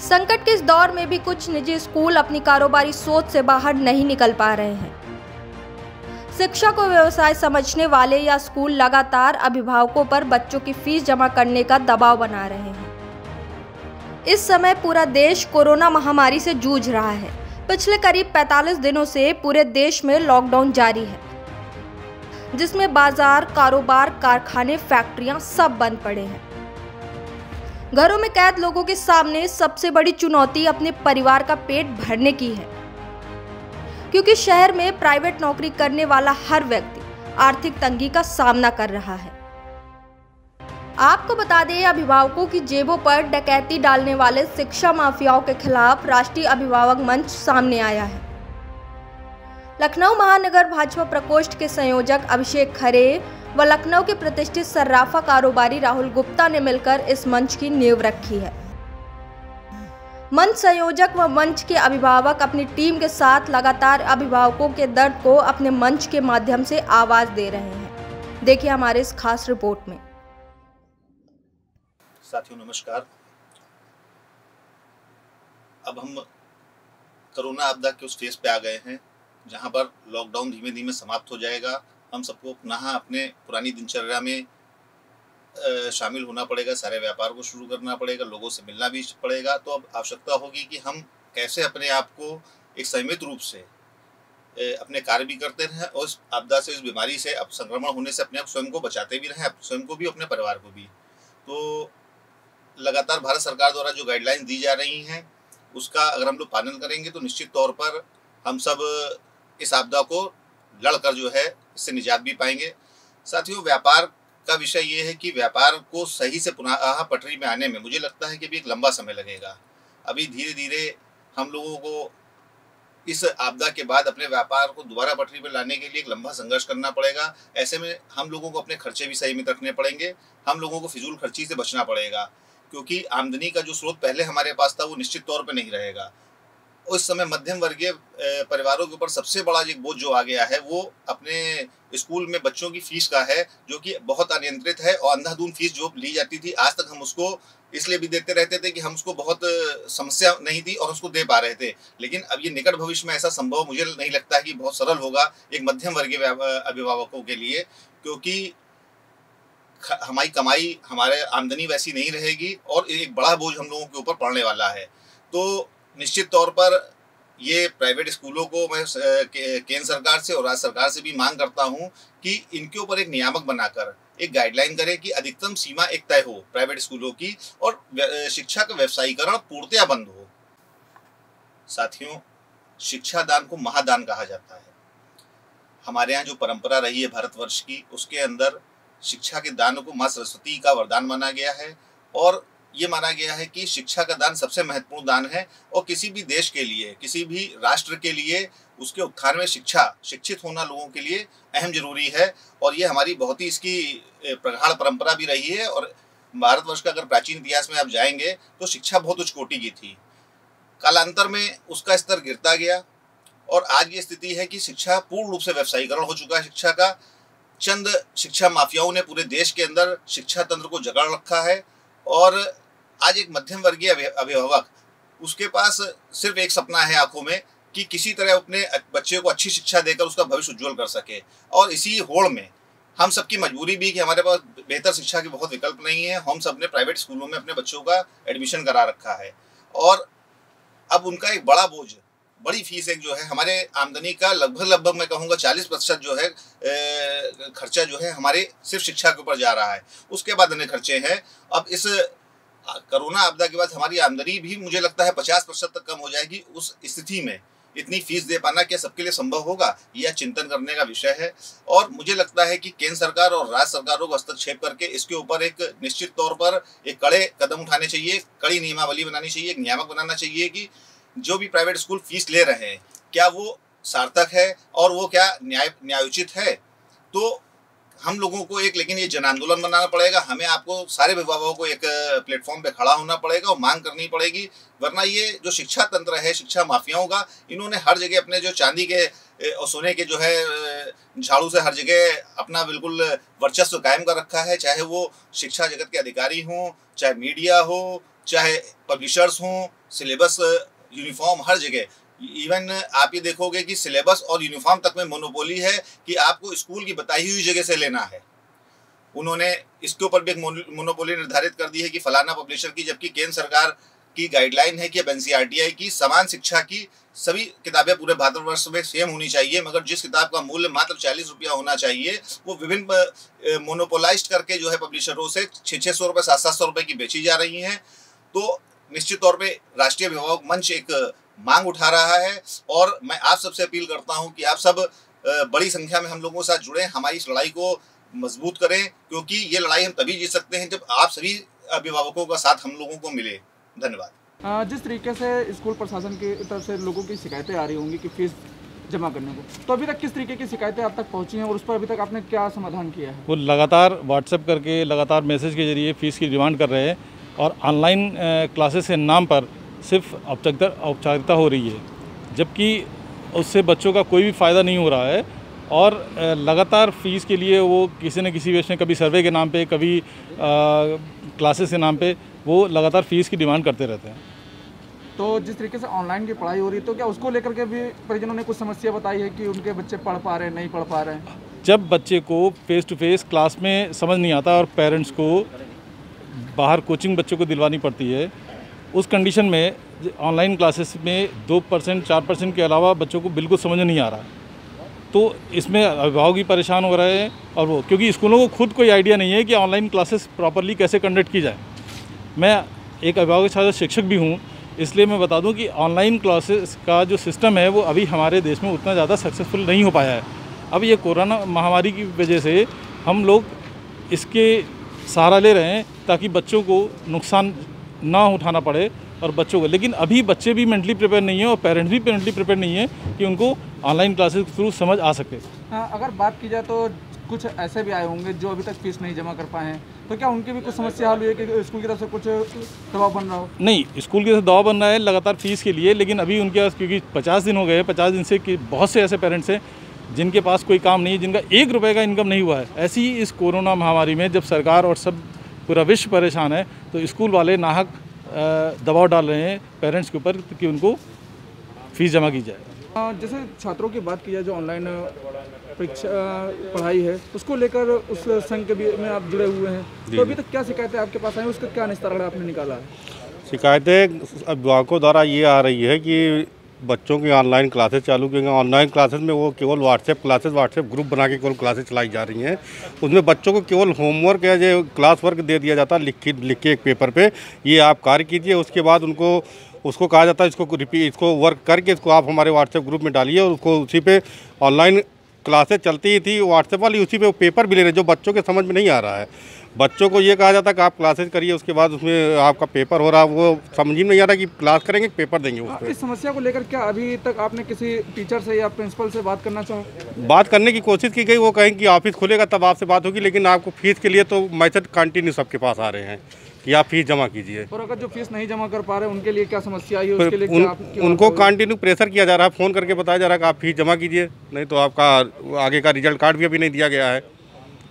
संकट के इस दौर में भी कुछ निजी स्कूल अपनी कारोबारी सोच से बाहर नहीं निकल पा रहे हैं। शिक्षा को व्यवसाय समझने वाले या स्कूल लगातार अभिभावकों पर बच्चों की फीस जमा करने का दबाव बना रहे हैं। इस समय पूरा देश कोरोना महामारी से जूझ रहा है। पिछले करीब 45 दिनों से पूरे देश में लॉकडाउन जारी है, जिसमें बाजार, कारोबार, कारखाने, फैक्ट्रियां सब बंद पड़े हैं। घरों में कैद लोगों के सामने सबसे बड़ी चुनौती अपने परिवार का पेट भरने की है, क्योंकि शहर में प्राइवेट नौकरी करने वाला हर व्यक्ति आर्थिक तंगी का सामना कर रहा है। आपको बता दें, अभिभावकों की जेबों पर डकैती डालने वाले शिक्षा माफियाओं के खिलाफ राष्ट्रीय अभिभावक मंच सामने आया है। लखनऊ महानगर भाजपा प्रकोष्ठ के संयोजक अभिषेक खरे व लखनऊ के प्रतिष्ठित सर्राफा कारोबारी राहुल गुप्ता ने मिलकर इस मंच की नींव रखी है। मंच संयोजक व मंच के अभिभावक अपनी टीम के साथ लगातार अभिभावकों के दर्द को अपने मंच के माध्यम से आवाज दे रहे हैं। देखिए हमारे इस खास रिपोर्ट में। साथियों नमस्कार। अब हम कोरोना आपदा के उस फेज पे आ गए हैं जहां पर लॉकडाउन धीमे धीमे समाप्त हो जाएगा। हम सबको पुनः अपने पुरानी दिनचर्या में शामिल होना पड़ेगा, सारे व्यापार को शुरू करना पड़ेगा, लोगों से मिलना भी पड़ेगा। तो अब आवश्यकता होगी कि हम कैसे अपने आप को एक संयमित रूप से अपने कार्य भी करते रहें और इस आपदा से, इस बीमारी से, अब संक्रमण होने से अपने आप स्वयं को बचाते भी रहें, स्वयं को भी, अपने परिवार को भी। तो लगातार भारत सरकार द्वारा जो गाइडलाइंस दी जा रही हैं उसका अगर हम लोग पालन करेंगे तो निश्चित तौर पर हम सब इस आपदा को लड़कर जो है इससे निजात भी पाएंगे। साथियों, व्यापार का विषय ये है कि व्यापार को सही से पुनः पटरी में आने में मुझे लगता है कि भी एक लंबा समय लगेगा। अभी धीरे धीरे हम लोगों को इस आपदा के बाद अपने व्यापार को दोबारा पटरी पर लाने के लिए एक लंबा संघर्ष करना पड़ेगा। ऐसे में हम लोगों को अपने खर्चे भी सीमित रखने पड़ेंगे, हम लोगों को फिजूल खर्ची से बचना पड़ेगा, क्योंकि आमदनी का जो स्रोत पहले हमारे पास था वो निश्चित तौर पर नहीं रहेगा। उस समय मध्यम वर्गीय परिवारों के ऊपर सबसे बड़ा एक बोझ जो आ गया है वो अपने स्कूल में बच्चों की फीस का है, जो कि बहुत अनियंत्रित है और अंधाधुंध फीस जो ली जाती थी। आज तक हम उसको इसलिए भी देते रहते थे कि हम उसको बहुत समस्या नहीं थी और उसको दे पा रहे थे, लेकिन अब ये निकट भविष्य में ऐसा संभव मुझे नहीं लगता है कि बहुत सरल होगा एक मध्यम वर्गीय अभिभावकों के लिए, क्योंकि हमारी कमाई, हमारे आमदनी वैसी नहीं रहेगी और एक बड़ा बोझ हम लोगों के ऊपर पड़ने वाला है। तो निश्चित तौर पर ये प्राइवेट स्कूलों को मैं केंद्र सरकार से और राज्य सरकार से भी मांग करता हूँ कि इनके ऊपर एक नियामक बनाकर एक गाइडलाइन करें कि अधिकतम सीमा एक तय हो प्राइवेट स्कूलों की और शिक्षा का व्यवसायीकरण पूर्णतया बंद हो। साथियों, शिक्षा दान को महादान कहा जाता है। हमारे यहाँ जो परंपरा रही है भारतवर्ष की, उसके अंदर शिक्षा के दान को माँ सरस्वती का वरदान माना गया है और ये माना गया है कि शिक्षा का दान सबसे महत्वपूर्ण दान है और किसी भी देश के लिए, किसी भी राष्ट्र के लिए उसके उत्थान में शिक्षित होना लोगों के लिए अहम जरूरी है। और ये हमारी बहुत ही इसकी प्रगाढ़ परंपरा भी रही है। और भारतवर्ष का अगर प्राचीन इतिहास में आप जाएंगे तो शिक्षा बहुत उच्च कोटि की थी, कालांतर में उसका स्तर गिरता गया और आज ये स्थिति है कि शिक्षा पूर्ण रूप से व्यवसायीकरण हो चुका है। शिक्षा का चंद शिक्षा माफियाओं ने पूरे देश के अंदर शिक्षा तंत्र को जकड़ रखा है और आज एक मध्यम वर्गीय अभिभावक, उसके पास सिर्फ एक सपना है आंखों में कि किसी तरह अपने बच्चे को अच्छी शिक्षा देकर उसका भविष्य उज्जवल कर सके। और इसी होड़ में हम सबकी मजबूरी भी कि हमारे पास बेहतर शिक्षा के बहुत विकल्प नहीं है। हम सब ने प्राइवेट स्कूलों में अपने बच्चों का एडमिशन करा रखा है और अब उनका एक बड़ा बोझ, बड़ी फीस एक जो है, हमारे आमदनी का लगभग मैं कहूँगा 40% जो है खर्चा जो है हमारे सिर्फ शिक्षा के ऊपर जा रहा है। उसके बाद अन्य खर्चे हैं। अब इस कोरोना आपदा के बाद हमारी आमदनी भी मुझे लगता है 50% तक कम हो जाएगी। उस स्थिति में इतनी फीस दे पाना क्या सबके लिए संभव होगा? यह चिंतन करने का विषय है और मुझे लगता है कि केंद्र सरकार और राज्य सरकारों को हस्तक्षेप करके इसके ऊपर एक निश्चित तौर पर एक कड़े कदम उठाने चाहिए, कड़ी नियमावली बनानी चाहिए, एक नियामक बनाना चाहिए कि जो भी प्राइवेट स्कूल फीस ले रहे हैं क्या वो सार्थक है और वो क्या न्यायोचित है। तो हम लोगों को एक, लेकिन ये जन आंदोलन बनाना पड़ेगा। हमें आपको सारे अभिभावकों को एक प्लेटफॉर्म पे खड़ा होना पड़ेगा और मांग करनी पड़ेगी, वरना ये जो शिक्षा तंत्र है शिक्षा माफियाओं का, इन्होंने हर जगह अपने जो चांदी के और सोने के जो है झाड़ू से हर जगह अपना बिल्कुल वर्चस्व कायम कर रखा है, चाहे वो शिक्षा जगत के अधिकारी हों, चाहे मीडिया हो, चाहे पब्लिशर्स हों, सिलेबस, यूनिफॉर्म, हर जगह। इवन आप ये देखोगे कि सिलेबस और यूनिफॉर्म तक में मोनोपोली है कि आपको स्कूल की बताई हुई जगह से लेना है। उन्होंने इसके ऊपर भी एक मोनोपोली निर्धारित कर दी है कि फलाना पब्लिशर की, जबकि केंद्र सरकार की गाइडलाइन है कि अब एनसीईआरटी की समान शिक्षा की सभी किताबें पूरे भारतवर्ष में सेम होनी चाहिए, मगर जिस किताब का मूल्य मात्र 40 रुपया होना चाहिए वो विभिन्न मोनोपोलाइज्ड करके जो है पब्लिशरों से 600 रुपये, 700 रुपये की बेची जा रही हैं। तो निश्चित तौर पे राष्ट्रीय अभिभावक मंच एक मांग उठा रहा है और मैं आप सबसे अपील करता हूं कि आप सब बड़ी संख्या में हम लोगों के साथ जुड़ें, हमारी इस लड़ाई को मजबूत करें, क्योंकि ये लड़ाई हम तभी जीत सकते हैं जब आप सभी अभिभावकों का साथ हम लोगों को मिले। धन्यवाद। जिस तरीके से स्कूल प्रशासन की तरफ से लोगों की शिकायतें आ रही होंगी कि फीस जमा करने को, तो अभी तक किस तरीके की शिकायतें आप तक पहुंची हैं और उस पर अभी तक आपने क्या समाधान किया है? वो लगातार व्हाट्सएप करके, लगातार मैसेज के जरिए फ़ीस की डिमांड कर रहे हैं और ऑनलाइन क्लासेस के नाम पर सिर्फ औपचारिकता हो रही है, जबकि उससे बच्चों का कोई भी फ़ायदा नहीं हो रहा है। और लगातार फ़ीस के लिए वो किसी न किसी वेश में, कभी सर्वे के नाम पे, कभी क्लासेस के नाम पे वो लगातार फ़ीस की डिमांड करते रहते हैं। तो जिस तरीके से ऑनलाइन की पढ़ाई हो रही है, तो क्या उसको लेकर के भी परिजनों ने कुछ समस्या बताई है कि उनके बच्चे पढ़ पा रहे हैं, नहीं पढ़ पा रहे हैं? जब बच्चे को फेस टू फेस क्लास में समझ नहीं आता और पेरेंट्स को बाहर कोचिंग बच्चों को दिलवानी पड़ती है, उस कंडीशन में ऑनलाइन क्लासेस में 2%, 4% के अलावा बच्चों को बिल्कुल समझ नहीं आ रहा। तो इसमें अभिभावक भी परेशान हो रहे हैं और वो, क्योंकि स्कूलों को खुद कोई आइडिया नहीं है कि ऑनलाइन क्लासेस प्रॉपरली कैसे कंडक्ट की जाए। मैं एक अभिभावक के साथ शिक्षक भी हूँ, इसलिए मैं बता दूं कि ऑनलाइन क्लासेस का जो सिस्टम है वो अभी हमारे देश में उतना ज़्यादा सक्सेसफुल नहीं हो पाया है। अब ये कोरोना महामारी की वजह से हम लोग इसके सहारा ले रहे हैं ताकि बच्चों को नुकसान ना उठाना पड़े और बच्चों को, लेकिन अभी बच्चे भी मेंटली प्रिपेयर नहीं है और पेरेंट्स भी मेंटली प्रिपेयर नहीं है कि उनको ऑनलाइन क्लासेस के थ्रू समझ आ सके। अगर बात की जाए तो कुछ ऐसे भी आए होंगे जो अभी तक फीस नहीं जमा कर पाए हैं, तो क्या उनकी भी कुछ समस्या हल हुई है कि स्कूल की तरफ से कुछ दबाव बन रहा हो? नहीं, स्कूल की तरफ से दबाव बन रहा है लगातार फीस के लिए, लेकिन अभी उनके पास, क्योंकि 50 दिन हो गए, 50 दिन से कि बहुत से ऐसे पेरेंट्स हैं जिनके पास कोई काम नहीं है, जिनका 1 रुपये का इनकम नहीं हुआ है। ऐसी ही इस कोरोना महामारी में जब सरकार और सब पूरा विश्व परेशान है, तो स्कूल वाले नाहक दबाव डाल रहे हैं पेरेंट्स के ऊपर कि उनको फीस जमा की जाए। जैसे छात्रों की बात की जाए, जो ऑनलाइन परीक्षा पढ़ाई है, उसको लेकर उस संघ के भी में आप जुड़े हुए हैं, तो अभी तक क्या शिकायतें आपके पास आई, उसका क्या निस्तारण आपने निकाला है? शिकायतें अभिभावकों द्वारा ये आ रही है कि बच्चों की ऑनलाइन क्लासेस चालू की गई। ऑनलाइन क्लासेस में वो केवल व्हाट्सएप ग्रुप बना के केवल क्लासेस चलाई जा रही हैं। उसमें बच्चों को केवल होमवर्क या जो क्लास वर्क दे दिया जाता है लिख के एक पेपर पे, ये आप कार्य कीजिए। उसके बाद उसको कहा जाता है इसको वर्क करके इसको आप हमारे व्हाट्सएप ग्रुप में डालिए, और उसको उसी पे ऑनलाइन क्लासेस चलती ही थी व्हाट्सएप वाली, उसी पे वो पेपर भी ले रहे, जो बच्चों के समझ में नहीं आ रहा है। बच्चों को ये कहा जाता है कि आप क्लासेस करिए, उसके बाद उसमें आपका पेपर हो रहा है, वो समझ में नहीं आ रहा कि क्लास करेंगे पेपर देंगे उस पर। इस समस्या को लेकर क्या अभी तक आपने किसी टीचर से या प्रिंसिपल से बात करना चाहो? बात करने की कोशिश की गई, वो कहें कि ऑफिस खुलेगा तब आपसे बात होगी, लेकिन आपको फीस के लिए तो मैसेज कंटिन्यू सबके पास आ रहे हैं कि आप फीस जमा कीजिए। और अगर जो फीस नहीं जमा कर पा रहे उनके लिए क्या समस्या आई है? उसके लिए उनको कंटिन्यू प्रेशर किया जा रहा है, फ़ोन करके बताया जा रहा है कि आप फीस जमा कीजिए, नहीं तो आपका आगे का रिजल्ट कार्ड भी अभी नहीं दिया गया है।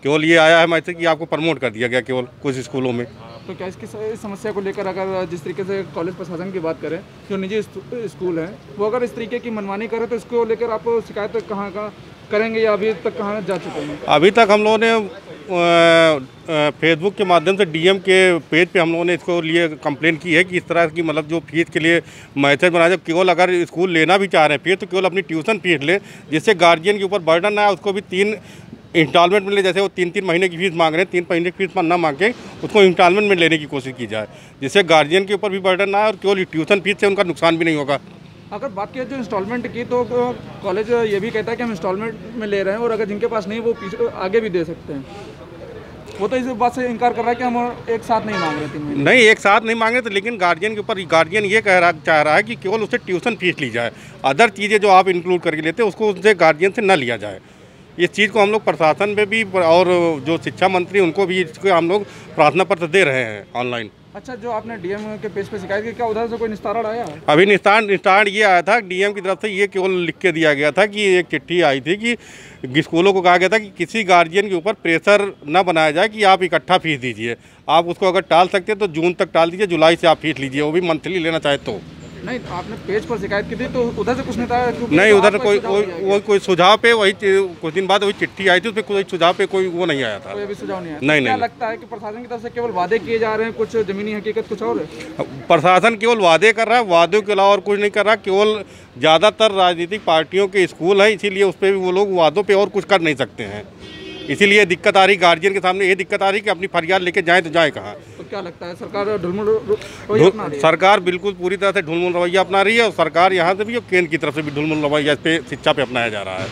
केवल ये आया है मैसेज कि आपको प्रमोट कर दिया गया केवल कुछ स्कूलों में। तो क्या इसकी समस्या को लेकर, अगर जिस तरीके से कॉलेज प्रशासन की बात करें, जो निजी स्कूल हैं वो अगर इस तरीके की मनमानी करें, तो इसको लेकर आप शिकायत कहाँ करेंगे या अभी तक कहाँ जा चुके हैं? अभी तक हम लोगों ने फेसबुक के माध्यम से डीएम के पेज पे हम लोगों ने इसको लिए कंप्लेन की है कि इस तरह की मतलब जो फीस के लिए मैसेज बनाया, जब केवल अगर स्कूल लेना भी चाह रहे हैं फीस तो केवल अपनी ट्यूशन फीस ले, जिससे गार्जियन के ऊपर बर्डन ना आए। उसको भी 3 इंस्टॉलमेंट में ले, जैसे वो 3-3 महीने की फीस मांग रहे हैं, 3 महीने की फीस ना मांग के उसको इंस्टॉलमेंट में लेने की कोशिश की जाए, जिससे गार्जियन के ऊपर भी बर्डन ना आए और केवल ट्यूशन फीस से उनका नुकसान भी नहीं होगा। अगर बात की जो इंस्टॉलमेंट की, तो कॉलेज ये भी कहता है कि हम इंस्टॉलमेंट में ले रहे हैं, और अगर जिनके पास नहीं वो आगे भी दे सकते हैं। वो तो इस बात से इनकार कर रहा है कि हम एक साथ नहीं मांग रहे 3 महीने। नहीं, एक साथ नहीं मांग रहे, तो लेकिन गार्जियन के ऊपर गार्जियन ये चाह रहा है कि केवल उससे ट्यूशन फीस ली जाए, अदर चीज़ें जो आप इंक्लूड करके लेते हैं उसको उससे गार्जियन से न लिया जाए। इस चीज़ को हम लोग प्रशासन में भी और जो शिक्षा मंत्री उनको भी इसको हम लोग प्रार्थना पत्र दे रहे हैं ऑनलाइन। अच्छा, जो आपने डीएम के पेज पे शिकायत की, क्या उधर से कोई निस्तारण आया? अभी निस्तारण ये आया था डीएम की तरफ से, ये केवल लिख के दिया गया था कि एक चिट्ठी आई थी कि स्कूलों को कहा गया था कि किसी गार्जियन के ऊपर प्रेशर न बनाया जाए कि आप इकट्ठा फीस दीजिए। आप उसको अगर टाल सकते हैं तो जून तक टाल दीजिए, जुलाई से आप फीस लीजिए, वो भी मंथली लेना चाहे तो। नहीं, आपने पेज पर शिकायत की थी तो उधर से कुछ नहीं था? नहीं, उधर कोई सुझाव पे वही कुछ दिन बाद वही चिट्ठी आई थी, उसमें कोई सुझाव पे कोई वो नहीं आया था। कोई अभी सुझाव नहीं आया? नहीं। क्या लगता है कि प्रशासन की तरफ से केवल वादे किए जा रहे हैं, कुछ जमीनी हकीकत कुछ और है? प्रशासन केवल वादे कर रहा है, वादों के अलावा और कुछ नहीं कर रहा। केवल ज़्यादातर राजनीतिक पार्टियों के स्कूल हैं, इसीलिए उस पर भी वो लोग वादों पे और कुछ कर नहीं सकते हैं। इसीलिए दिक्कत आ रही गार्जियन के सामने, ये दिक्कत आ रही कि अपनी फरियाद लेके जाएँ तो जाए कहाँ। तो क्या लगता है सरकार ढुलमुल रवैया अपना रही है? सरकार बिल्कुल पूरी तरह से ढुलमुल रवैया अपना रही है, और सरकार यहाँ से भी और केंद्र की तरफ से भी ढुलमुल रवैया इस पे शिक्षा पे अपनाया जा रहा है।